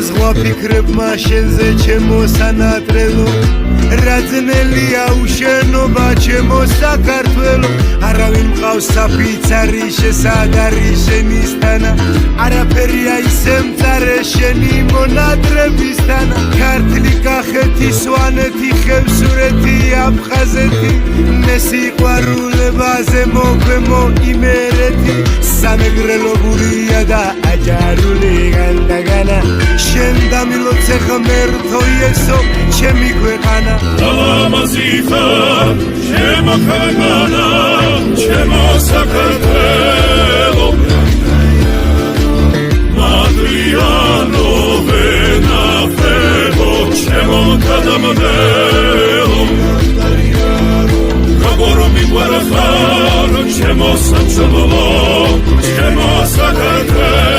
ზღვა ფიქრებმა შენზე ჩემო სანატრელო რაძნელია უშენობა ჩემო საქართველო არავინ მყავს საფიცარი შესადარი შენისთანა არაფერია ისე მწარე შენი მონატრებისთანა ქართლი კახეთი სვანეთი ხევსურეთი აფხაზეთი მე სიყვარულებაზე მოგვემო იმერეთი სამეგრელო გურია და აჯარული განდაგანა შენ დამილოცე ღმერთო იესო ჩემი ქვეყანა ლამაზითა ჩემო ქვეყანა ჩემო საქართველო მადრიანო ვენაფრებო ჩემო გადამოდელო როგორ მიგვარახარ ჩემო სამშობლო ჩემო საქართველო